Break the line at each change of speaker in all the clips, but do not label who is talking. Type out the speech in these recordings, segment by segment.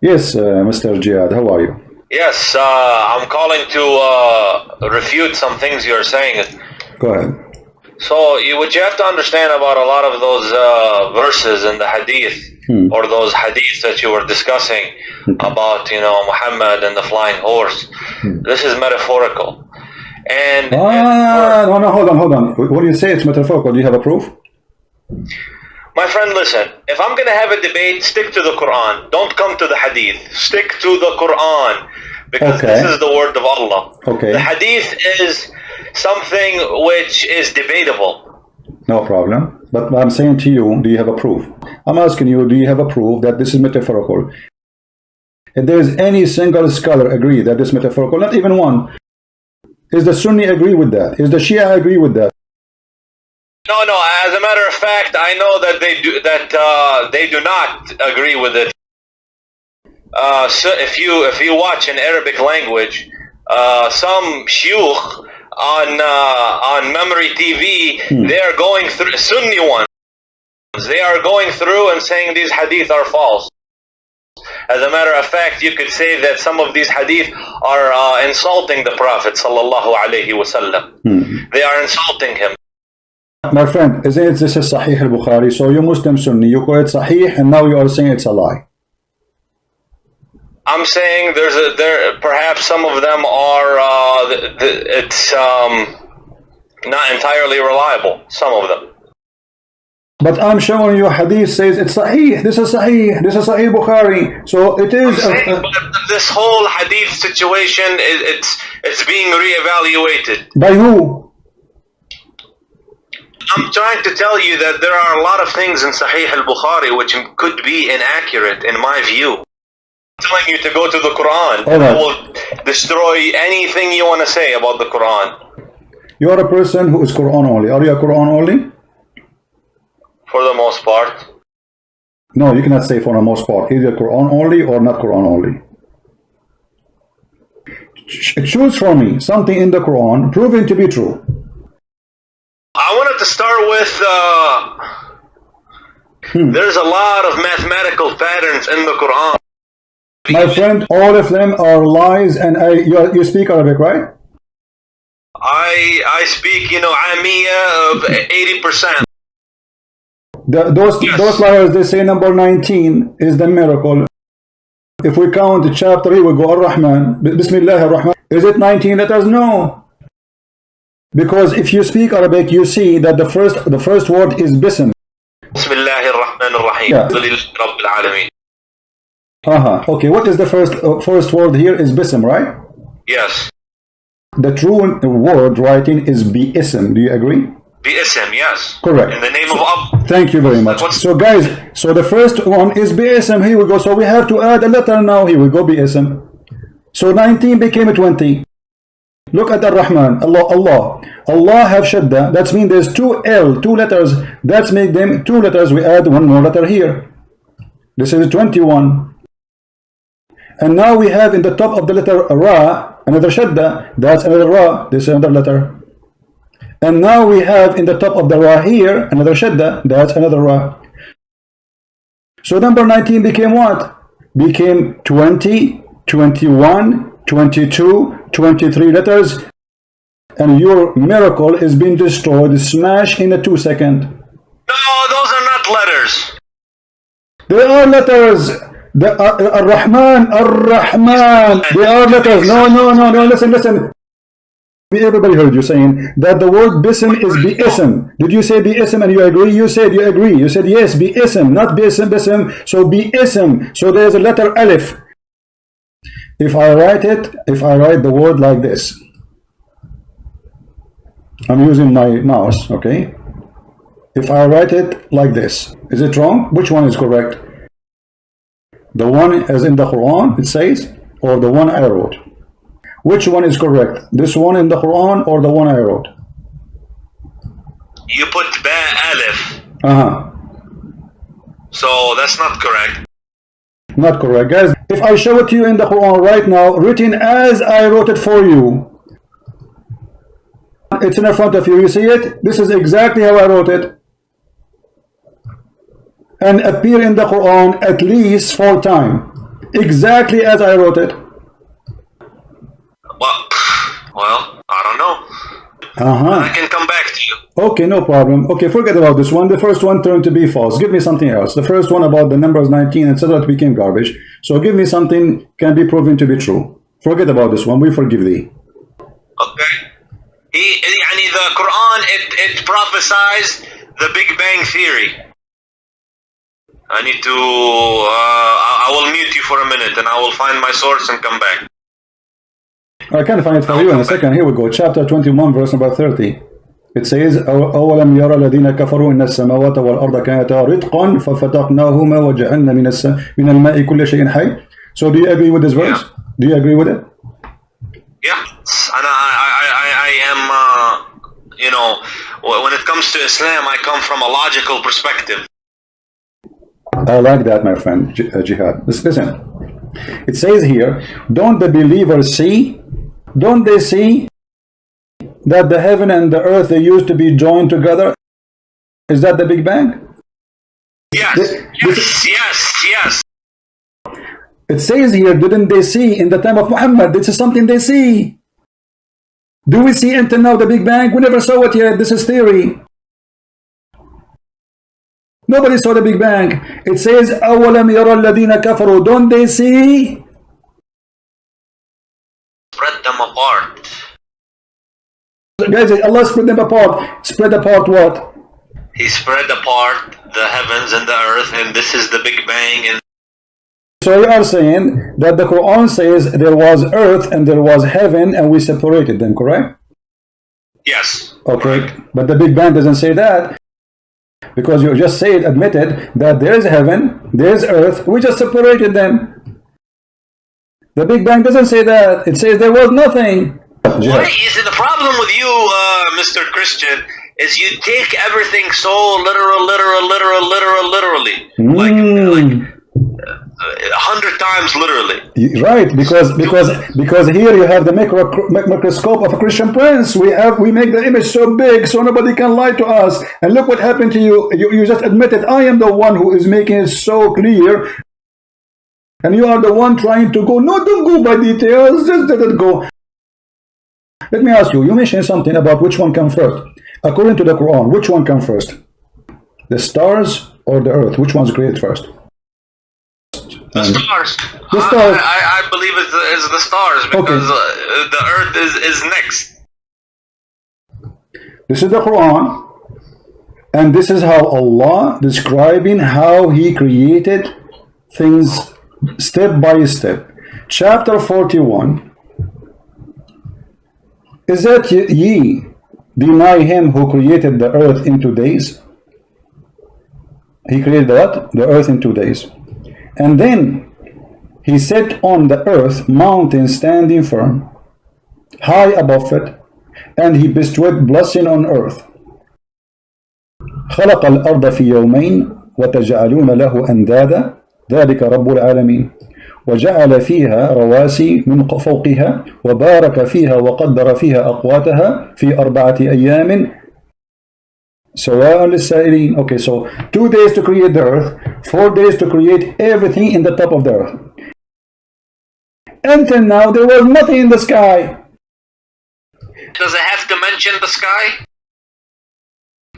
Yes, Mr. Jihad, how are you?
Yes, I'm calling to refute some things you're saying.
Go ahead.
So, what you have to understand about a lot of those verses in the hadith, or those hadiths that you were discussing about, Muhammad and the flying horse, this is metaphorical. And
no, hold on. When you say it's metaphorical, do you have a proof?
my friend, listen, if I'm going to have a debate, stick to the Quran. Don't come to the hadith. Stick to the Quran, because this is the word of Allah.
Okay.
The hadith is something which is debatable.
No problem. But I'm saying to you, do you have a proof? I'm asking you, do you have a proof that this is metaphorical? If there is any single scholar agree that this is metaphorical, not even one. Is the Sunni agree with that? Is the Shia agree with that?
No. As a matter of fact, I know that they do not agree with it. So if you watch in Arabic language, some shuyukh on Memory TV, they are going through Sunni ones. They are going through and saying these hadith are false. As a matter of fact, you could say that some of these hadith are insulting the Prophet sallallahu alaihi wasallam. They are insulting him.
My friend, isn't it this is Sahih al-Bukhari? So you Muslim Sunni, you call it Sahih, and now you are saying it's a lie.
I'm saying there perhaps some of them are it's not entirely reliable. Some of them.
But I'm showing you hadith says it's Sahih. This is Sahih. This is Sahih Bukhari. So it is.
But this whole hadith situation it's being reevaluated.
By who?
I'm trying to tell you that there are a lot of things in Sahih al-Bukhari which could be inaccurate in my view. I'm telling you to go to the Quran.
All right.
I will destroy anything you want to say about the Quran.
You are a person who is Quran only. Are you a Quran only?
For the most part.
No, you cannot say for the most part. Either Quran only or not Quran only. Choose for me something in the Quran proven to be true.
I wanted to start with there's a lot of mathematical patterns in the Quran.
My friend, all of them are lies, and you speak Arabic, right?
I speak, Amiya of 80%.
Those liars, they say number 19 is the miracle. If we count the chapter, we go Ar-Rahman, Bismillah Ar-Rahman. Is it 19 letters? No. Because if you speak Arabic, you see that the first word is Bism.
Bismillah Ar-Rahman Ar-Rahim. Rabbil Alameen.
Okay, what is the first word here is Bism, right?
Yes.
The true word writing is Bi-Ism. Do you agree?
Bi-Ism, yes.
Correct.
In the name of Allah.
Thank you very much. So guys, so the first one is Bi-Ism. Here we go. So we have to add a letter now. Here we go, Bi-Ism. So 19 became a 20. Look at Ar-Rahman. Allah have Shadda. That means there's two letters. That's make them two letters. We add one more letter here. This is 21. And now we have in the top of the letter Ra, another Shadda. That's another Ra. This is another letter. And now we have in the top of the Ra here, another Shadda. That's another Ra. So number 19 became what? Became 20, 21, 22, 23 letters. And your miracle is being destroyed, smashed in a 2 seconds.
No, those are not letters.
They are letters. Ar-Rahman. They are letters. No. Listen. Everybody heard you saying that the word Bism is Bi-Ism. Did you say Bi-Ism and you agree? You said you agree. You said yes, Bi-Ism, not Bism. So Bi-Ism. So there's a letter Alif. If I write the word like this. I'm using my mouse, okay? If I write it like this, is it wrong? Which one is correct? The one as in the Quran, it says, or the one I wrote? Which one is correct? This one in the Quran or the one I wrote?
You put Ba Alif. So that's not correct.
Not correct. Guys, if I show it to you in the Quran right now, written as I wrote it for you, it's in front of you. You see it? This is exactly how I wrote it. And appear in the Quran at least 4 times. exactly as I wrote it.
Well, I don't know. I can come back to you.
Okay, no problem. Okay, forget about this one. The first one turned to be false. Give me something else. The first one about the numbers 19, etc. It became garbage. So give me something can be proven to be true. Forget about this one. We forgive thee.
Okay. The Quran, it prophesies the Big Bang Theory. I need to, I will mute you for a minute and I will find my source and come back.
I can find it for you in a second. Here we go. Chapter 21, verse number 30. It says, أولم يرى الذين كفروا إن السماوات والأرض كانتا رتقا ففتقناهما وجعلنا من الماء كل شيء حي. So do you agree with this verse?
Yeah.
Do you agree with it?
Yeah. And I am, when it comes to Islam, I come from a logical perspective.
I like that, my friend, Jihad. Listen. It says here, don't the believers see? Don't they see that the heaven and the earth, they used to be joined together? Is that the Big Bang?
Yes, yes.
It says here, didn't they see in the time of Muhammad? This is something they see. Do we see until now the Big Bang? We never saw it yet. This is theory. Nobody saw the Big Bang. It says, أَوَلَمْ يَرَى الَّذِينَ كَفَرُوا. Don't they see?
Spread them apart.
Guys, Allah spread them apart. Spread apart what?
He spread apart the heavens and the earth, and this is the Big Bang. And
so you are saying that the Quran says there was earth and there was heaven and we separated them, correct?
Yes.
Okay,
correct.
But the Big Bang doesn't say that. Because you just admitted that there is heaven, there is earth, we just separated them. The Big Bang doesn't say that. It says there was nothing.
What is the problem with you, Mr. Christian, is you take everything so literally. Like 100 times literally.
Right, because here you have the microscope of a Christian prince. We make the image so big so nobody can lie to us. And look what happened to you. You just admitted I am the one who is making it so clear. And you are the one trying to go. No, don't go by details. Just let it go. Let me ask you. You mentioned something about which one came first. According to the Quran, which one came first? The stars or the earth? Which one's created first?
The stars.
The stars.
I believe it's the stars because the earth is next.
This is the Quran, and this is how Allah describing how He created things step by step. Chapter 41. Is that ye deny Him who created the earth in 2 days? He created what? The earth in 2 days. And then He set on the earth mountains standing firm, high above it, and He bestowed blessing on earth. خلق الأرض في يومين وتجعلون له أندادا ذلك رب العالمين وجعل فيها رواسي من فوقها وبارك فيها وقدر فيها أقواتها في 4 أيام سواء للسائلين. Okay, so 2 days to create the earth, 4 days to create everything in the top of the earth. Until now there was nothing in the sky.
Does it have to mention the sky?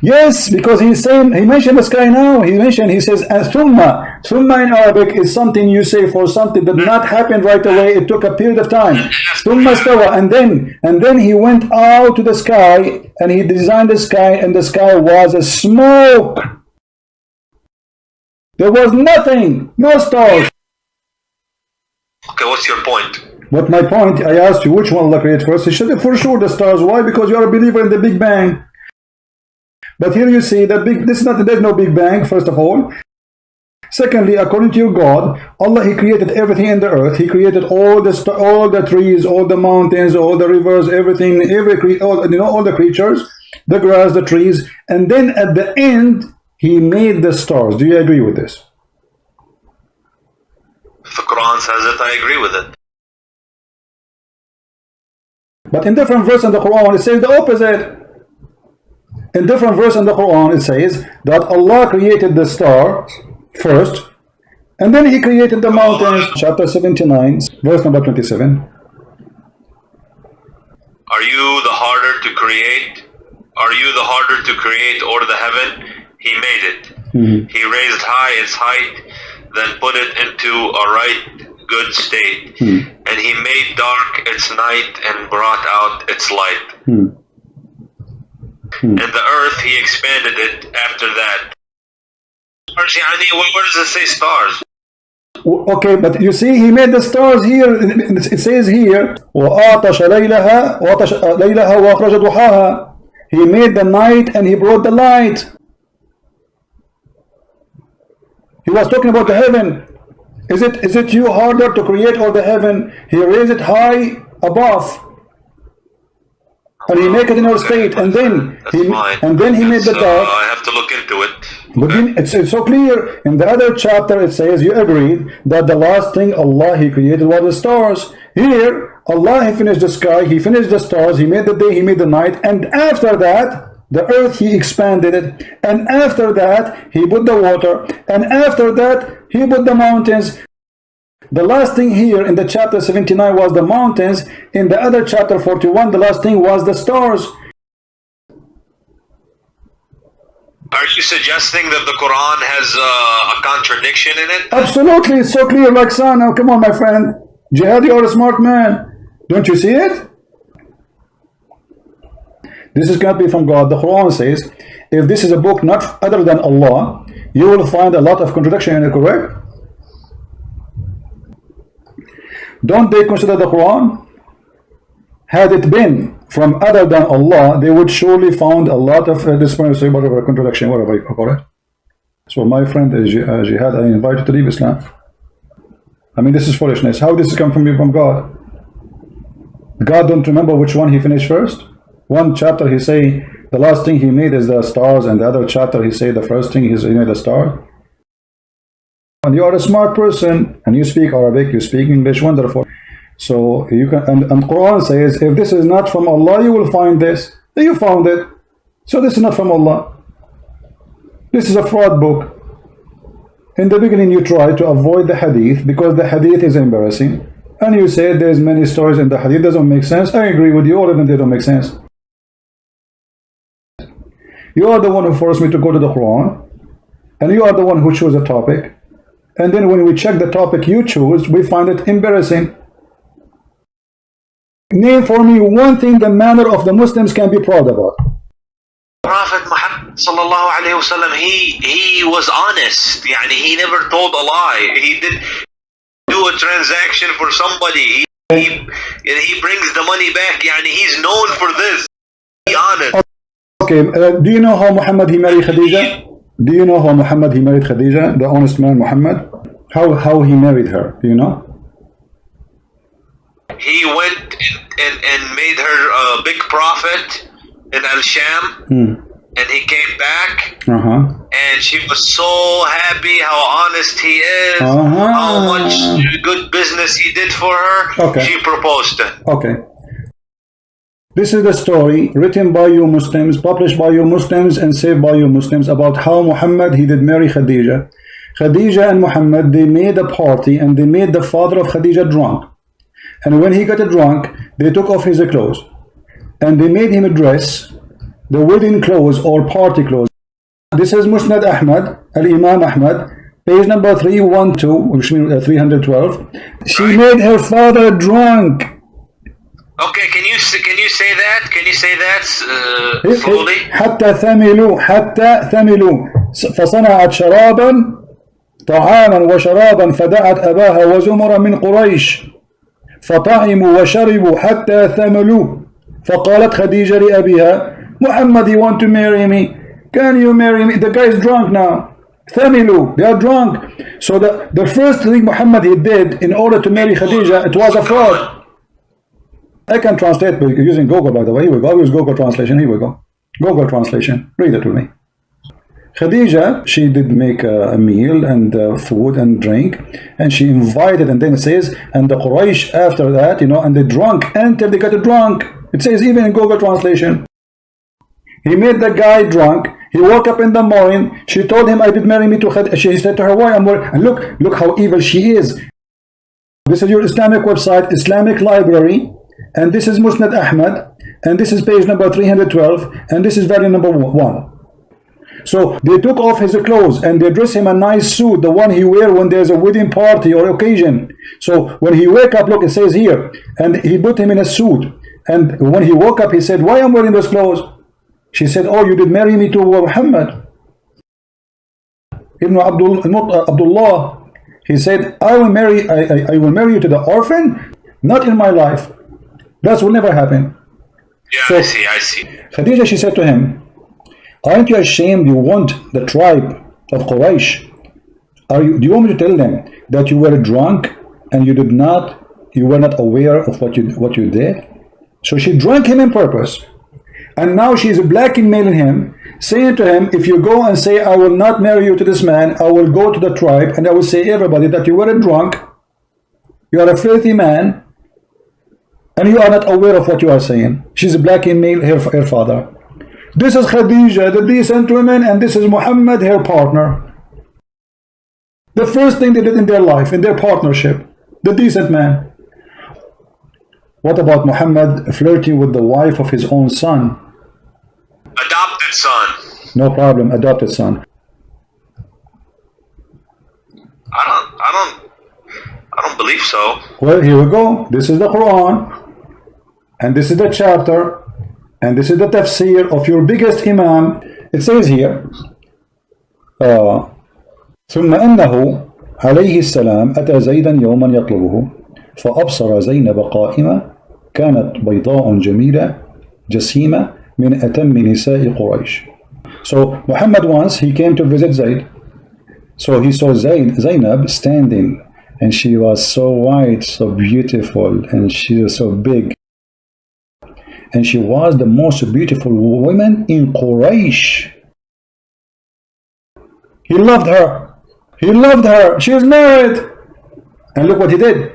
Yes, because he's saying, he mentioned the sky now. He says, thumma. Thumma in Arabic is something you say for something that did not happen right away. It took a period of time. Thumma stawa, and then he went out to the sky and he designed the sky, and the sky was a smoke. There was nothing, no stars.
Okay, what's your point?
But my point, I asked you which one Allah created first. He said for sure the stars. Why? Because you are a believer in the Big Bang. But here you see that there's no Big Bang, first of all. Secondly, according to your God, Allah, He created everything in the earth. He created all the trees, all the mountains, all the rivers, everything, all the creatures, the grass, the trees, and then at the end He made the stars. Do you agree with this?
If the Quran says it, I agree with it.
But in different verse in the Quran, it says the opposite. In different verse in the Quran, it says that Allah created the stars first, And then he created the mountains. Chapter 79, verse number 27.
Are you the harder to create? Are you the harder to create or the heaven? He made it. He raised high its height, then put it into a right good state. And he made dark its night and brought out its light. And the earth he expanded it after that. Where does it say stars?
Okay, but you see, he made the stars here. It says here, وَأَعْطَشَ لَيْلَهَا وَأَخْرَجَ ضُحَاهَا. He made the night and he brought the light. He was talking about the heaven. Is it you harder to create or the heaven? He raised it high above, and he make it in our state, and then he made the dark.
I have to look into it.
But it's so clear. In the other chapter it says you agreed that the last thing Allah he created was the stars. Here Allah he finished the sky, he finished the stars, he made the day, he made the night, and after that the earth he expanded it, and after that he put the water, and after that he put the mountains. The last thing here in the chapter 79 was the mountains. In the other chapter 41 the last thing was the stars.
Are you suggesting that the Quran has a contradiction in it?
Absolutely, it's so clear like sun. Now come on my friend, Jihad, you're a smart man. Don't you see it? This is cannot be from God. The Quran says if this is a book not other than Allah, you will find a lot of contradiction in it, correct? Don't they consider the Quran? Had it been from other than Allah, they would surely found a lot of whatever contradiction, whatever you call it. So my friend Jihad, I invite you to leave Islam. I mean, this is foolishness. How this come from you, from God? God don't remember which one he finished first? One chapter he say the last thing he made is the stars, and the other chapter he say the first thing he made the star. And you are a smart person, and you speak Arabic, you speak English, wonderful. So you can, and Quran says if this is not from Allah, you will find this. You found it. So this is not from Allah. This is a fraud book. In the beginning you try to avoid the hadith because the hadith is embarrassing, and you say there's many stories in the hadith doesn't make sense. I agree with you, all of them, they don't make sense. You are the one who forced me to go to the Quran, and you are the one who chose a topic, and then when we check the topic you choose, we find it embarrassing. Name for me one thing the manner of the Muslims can be proud about.
Prophet Muhammad sallallahu alaihi wasallam, he was honest. He never told a lie. He did do a transaction for somebody. He brings the money back. He's known for this. Be honest.
Okay, do you know how Muhammad he married Khadija? Do you know how Muhammad he married Khadija, the honest man Muhammad? How he married her? Do you know?
He went and made her a big prophet in Al-Sham, and he came back, and she was so happy how honest he is, how much good business he did for her. Okay. She proposed it.
Okay. This is the story written by you Muslims, published by you Muslims, and saved by you Muslims about how Muhammad he did marry Khadija. Khadija and Muhammad, they made a party and they made the father of Khadija drunk. And when he got drunk, they took off his clothes and they made him dress the wedding clothes or party clothes. This is Musnad Ahmad, Al-Imam Ahmad, page number 312, which means 312. She made her father drunk.
Okay, can you say that? Can you say that slowly?
حتى ثملوا فصنعت شرابا طعاما وشرابا فدعت أباها وزمرا من قريش فطعموا وشربوا حتى ثملوا فقالت خديجة لأبيها Muhammad, you want to marry me? Can you marry me? The guy is drunk now. ثملوا, they are drunk. So the first thing Muhammad he did in order to marry Khadija, it was a fraud. I can translate using Google, by the way. Here we go. I'll use Google translation. Here we go. Google translation. Read it to me. Khadija, she did make a meal and food and drink, and she invited, and then it says, and the Quraysh after that, and they drunk until they got drunk. It says even in Google translation. He made the guy drunk. He woke up in the morning. She told him, I did marry me to Khadija. She said to her, why? And look how evil she is. This is your Islamic website, Islamic library, and this is Musnad Ahmad, and this is page number 312, and this is volume number 1. So they took off his clothes and they dress him a nice suit, the one he wear when there's a wedding party or occasion. So when he wake up, look, it says here, and he put him in a suit. And when he woke up, he said, why am I wearing those clothes? She said, oh, you did marry me to Muhammad Ibn Abdullah. He said, I will marry you to the orphan, not in my life. That will never happen.
Yeah,
so,
I see.
Khadija, she said to him, aren't you ashamed you want the tribe of Quraysh? Do you want me to tell them that you were drunk and you were not aware of what you did? So she drank him on purpose. And now she is blackmailing him, saying to him, if you go and say, I will not marry you to this man, I will go to the tribe and I will say everybody that you were a drunk, you are a filthy man, and you are not aware of what you are saying. She's blackmailing her father. This is Khadija, the decent woman, and this is Muhammad, her partner. The first thing they did in their life, in their partnership, the decent man. What about Muhammad flirting with the wife of his own son?
Adopted son.
No problem, adopted son.
I don't believe so.
Well, here we go. This is the Quran, and this is the chapter, and this is the tafsir of your biggest imam. It says here, ثم أنه عليه السلام أتى زيدا يوما يطلبه فأبصر زينب قائمة كانت بيضاء جميلة جسيمة من أتم نساء قريش. So Muhammad once he came to visit Zayd. So he saw Zainab standing, and she was so white, so beautiful, and she was so big. And she was the most beautiful woman in Quraysh. He loved her. He loved her. She is married. And look what he did.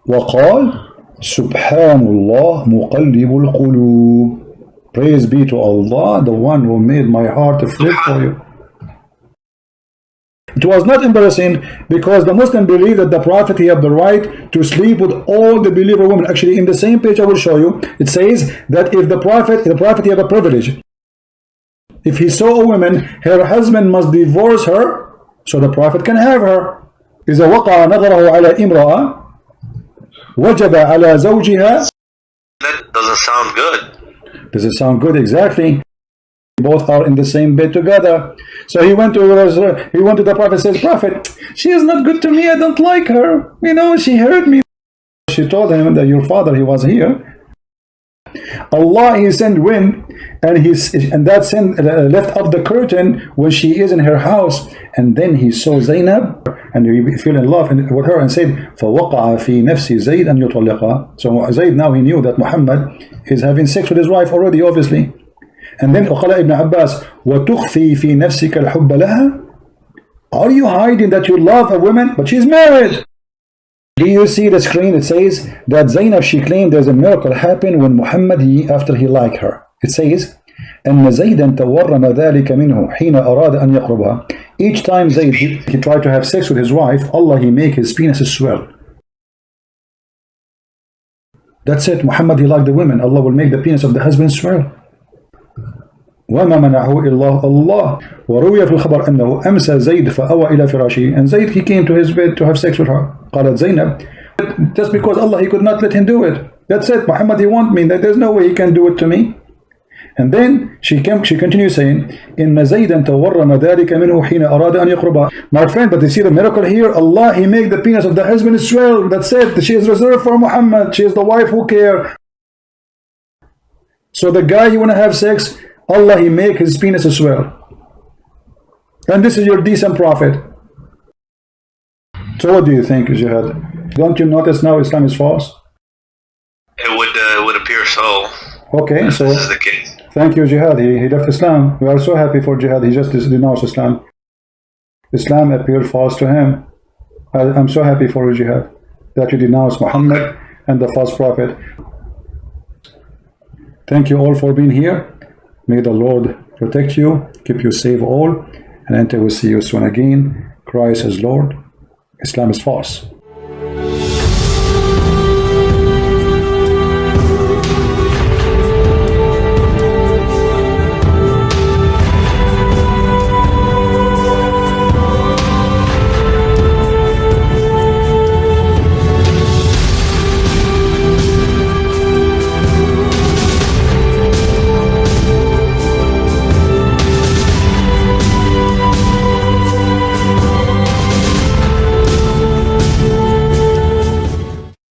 وقال سبحان الله مقلب القلوب. Praise be to Allah, the one who made my heart to flip for you. It was not embarrassing because the Muslim believe that the Prophet, he had the right to sleep with all the believer women. Actually, in the same page I will show you, it says that if the Prophet he had a privilege. If he saw a woman, her husband must divorce her, so the Prophet can have her. إذا وقع نظره على امرأة وجب على زوجها.
That doesn't sound good.
Does it sound good? Exactly. Both are in the same bed together. So he went to the Prophet, says, Prophet, she is not good to me, I don't like her. You know, she hurt me. She told him that your father, he was here. Allah, he sent wind, and that sent left up the curtain when she is in her house. And then he saw Zainab, and he fell in love with her and said, فَوَقَعَ فِي نَفْسِ زَيْدْ أَنْ يُطَلِّقَهَا. So Zayd, now he knew that Muhammad is having sex with his wife already, obviously. And then Uqala ibn Abbas, وَتُخْفِي فِي نَفْسِكَ الْحُبَّ لَهَا. Are you hiding that you love a woman, but she's married? Do you see the screen? It says that Zainab, she claimed there's a miracle happened when Muhammad, after he liked her. It says, أن زيدا تورم ذلك منه حين أراد أن يقربها. Each time Zayd, he tried to have sex with his wife, Allah, he make his penis swell. That's it. Muhammad, he liked the women. Allah will make the penis of the husband swell. وما منعه إلا الله. وروي في الخبر أنه أمسى زيد فأوى إلى فراشه. And Zayd, he came to his bed to have sex with her. قالت زينب, just because Allah, he could not let him do it. That's it. Muhammad, he want me. There's no way he can do it to me. And then she continues saying, إن زيدا تورم ذلك منه حين أراد أن يقربها. My friend, but you see the miracle here. Allah, he make the penis of the husband swell. That's it. She is reserved for Muhammad. She is the wife who care. So the guy, he want to have sex, Allah, he make his penis swell. And this is your decent prophet. So what do you think, Jihad? Don't you notice now Islam is false?
It would appear so.
Okay, so
this is the case.
Thank you, Jihad. He left Islam. We are so happy for Jihad. He just denounced Islam. Islam appeared false to him. I'm so happy for you, Jihad, that you denounce Muhammad and the false prophet. Thank you all for being here. May the Lord protect you, keep you safe all, and until we see you soon again. Christ is Lord. Islam is false.